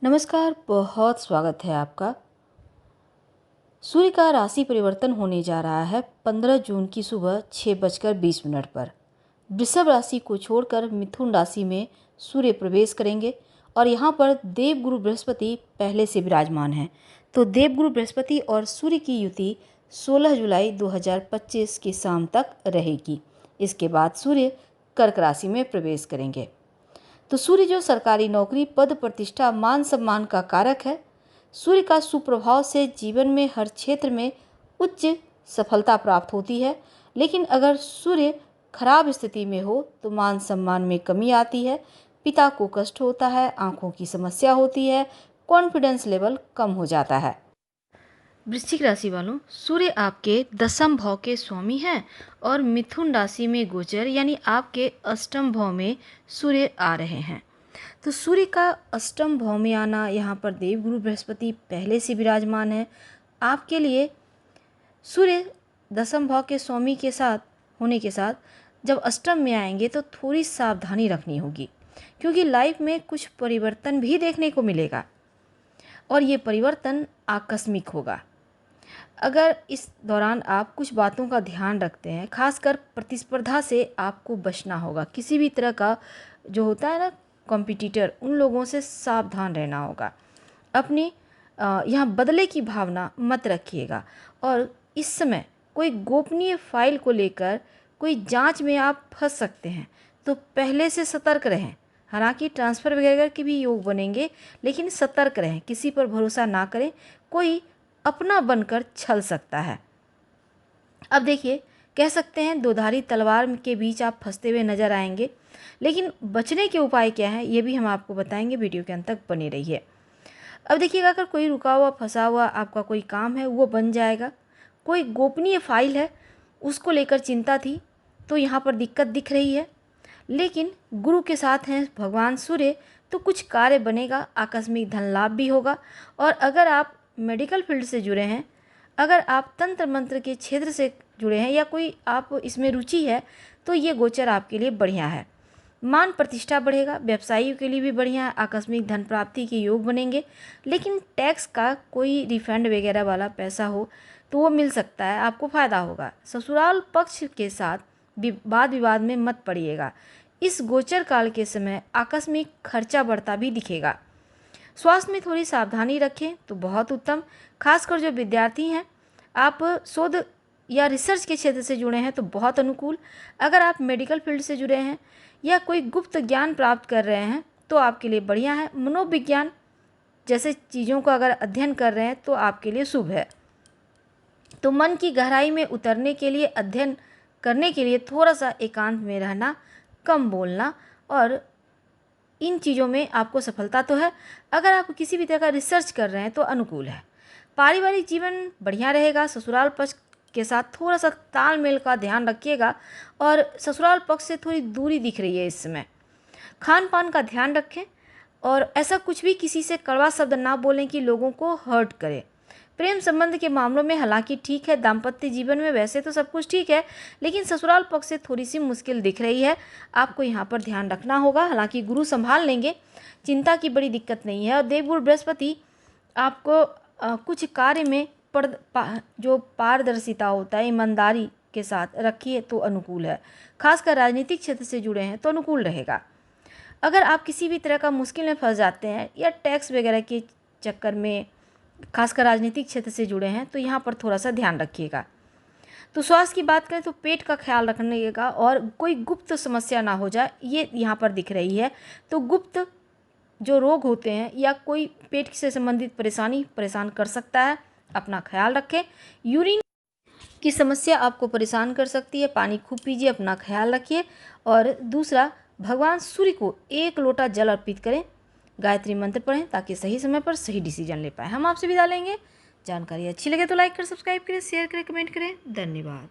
नमस्कार, बहुत स्वागत है आपका। सूर्य का राशि परिवर्तन होने जा रहा है 15 जून की सुबह 6:20 पर। वृषभ राशि को छोड़कर मिथुन राशि में सूर्य प्रवेश करेंगे और यहाँ पर देवगुरु बृहस्पति पहले से विराजमान हैं। तो देवगुरु बृहस्पति और सूर्य की युति 16 जुलाई 2025 की शाम तक रहेगी। इसके बाद सूर्य कर्क राशि में प्रवेश करेंगे। तो सूर्य जो सरकारी नौकरी, पद प्रतिष्ठा, मान सम्मान का कारक है। सूर्य का सुप्रभाव से जीवन में हर क्षेत्र में उच्च सफलता प्राप्त होती है, लेकिन अगर सूर्य खराब स्थिति में हो तो मान सम्मान में कमी आती है, पिता को कष्ट होता है, आंखों की समस्या होती है, कॉन्फिडेंस लेवल कम हो जाता है। वृश्चिक राशि वालों, सूर्य आपके दसम भाव के स्वामी हैं और मिथुन राशि में गोचर यानी आपके अष्टम भाव में सूर्य आ रहे हैं। तो सूर्य का अष्टम भाव में आना, यहाँ पर देवगुरु बृहस्पति पहले से विराजमान है। आपके लिए सूर्य दसम भाव के स्वामी के साथ होने के साथ जब अष्टम में आएंगे तो थोड़ी सावधानी रखनी होगी, क्योंकि लाइफ में कुछ परिवर्तन भी देखने को मिलेगा और ये परिवर्तन आकस्मिक होगा। अगर इस दौरान आप कुछ बातों का ध्यान रखते हैं, खासकर प्रतिस्पर्धा से आपको बचना होगा। किसी भी तरह का जो होता है ना कॉम्पिटिटर, उन लोगों से सावधान रहना होगा। अपनी यहाँ बदले की भावना मत रखिएगा और इस समय कोई गोपनीय फाइल को लेकर कोई जांच में आप फंस सकते हैं, तो पहले से सतर्क रहें। हालांकि ट्रांसफ़र वगैरह के भी योग बनेंगे, लेकिन सतर्क रहें, किसी पर भरोसा ना करें। कोई अपना बनकर छल सकता है। अब देखिए, कह सकते हैं दोधारी तलवार के बीच आप फंसते हुए नजर आएंगे, लेकिन बचने के उपाय क्या है ये भी हम आपको बताएंगे। वीडियो के अंत तक बने रहिए। अब देखिएगा, अगर कोई रुका हुआ फंसा हुआ आपका कोई काम है वो बन जाएगा। कोई गोपनीय फाइल है उसको लेकर चिंता थी तो यहाँ पर दिक्कत दिख रही है, लेकिन गुरु के साथ हैं भगवान सूर्य, तो कुछ कार्य बनेगा, आकस्मिक धन लाभ भी होगा। और अगर आप मेडिकल फील्ड से जुड़े हैं, अगर आप तंत्र मंत्र के क्षेत्र से जुड़े हैं या कोई आप इसमें रुचि है, तो ये गोचर आपके लिए बढ़िया है। मान प्रतिष्ठा बढ़ेगा, व्यवसायियों के लिए भी बढ़िया है, आकस्मिक धन प्राप्ति के योग बनेंगे। लेकिन टैक्स का कोई रिफंड वगैरह वाला पैसा हो तो वो मिल सकता है, आपको फ़ायदा होगा। ससुराल पक्ष के साथ वाद विवाद में मत पड़िएगा। इस गोचर काल के समय आकस्मिक खर्चा बढ़ता भी दिखेगा। स्वास्थ्य में थोड़ी सावधानी रखें तो बहुत उत्तम। खासकर जो विद्यार्थी हैं, आप शोध या रिसर्च के क्षेत्र से जुड़े हैं तो बहुत अनुकूल। अगर आप मेडिकल फील्ड से जुड़े हैं या कोई गुप्त ज्ञान प्राप्त कर रहे हैं तो आपके लिए बढ़िया है। मनोविज्ञान जैसे चीज़ों का अगर अध्ययन कर रहे हैं तो आपके लिए शुभ है। तो मन की गहराई में उतरने के लिए, अध्ययन करने के लिए थोड़ा सा एकांत में रहना, कम बोलना, और इन चीज़ों में आपको सफलता तो है। अगर आप किसी भी तरह का रिसर्च कर रहे हैं तो अनुकूल है। पारिवारिक जीवन बढ़िया रहेगा। ससुराल पक्ष के साथ थोड़ा सा तालमेल का ध्यान रखिएगा और ससुराल पक्ष से थोड़ी दूरी दिख रही है इस समय। खान पान का ध्यान रखें और ऐसा कुछ भी किसी से कड़वा शब्द ना बोलें कि लोगों को हर्ट करे। प्रेम संबंध के मामलों में हालांकि ठीक है, दाम्पत्य जीवन में वैसे तो सब कुछ ठीक है, लेकिन ससुराल पक्ष से थोड़ी सी मुश्किल दिख रही है। आपको यहाँ पर ध्यान रखना होगा। हालांकि गुरु संभाल लेंगे, चिंता की बड़ी दिक्कत नहीं है। और देवगुरु बृहस्पति आपको कुछ कार्य में जो पारदर्शिता होता है, ईमानदारी के साथ रखिए तो अनुकूल है। खासकर राजनीतिक क्षेत्र से जुड़े हैं तो अनुकूल रहेगा। अगर आप किसी भी तरह का मुश्किल में फंस जाते हैं या टैक्स वगैरह के चक्कर में, खासकर राजनीतिक क्षेत्र से जुड़े हैं, तो यहाँ पर थोड़ा सा ध्यान रखिएगा। तो स्वास्थ्य की बात करें तो पेट का ख्याल रखिएगा और कोई गुप्त समस्या ना हो जाए, ये यहाँ पर दिख रही है। तो गुप्त जो रोग होते हैं या कोई पेट से संबंधित परेशान कर सकता है, अपना ख्याल रखें। यूरिन की समस्या आपको परेशान कर सकती है, पानी खूब पीजिए, अपना ख्याल रखिए। और दूसरा, भगवान सूर्य को 1 लोटा जल अर्पित करें, गायत्री मंत्र पढ़ें ताकि सही समय पर सही डिसीजन ले पाएँ। हम आपसे विदा लेंगे। जानकारी अच्छी लगे तो लाइक कर, सब्सक्राइब करें, शेयर करें, कमेंट करें। धन्यवाद।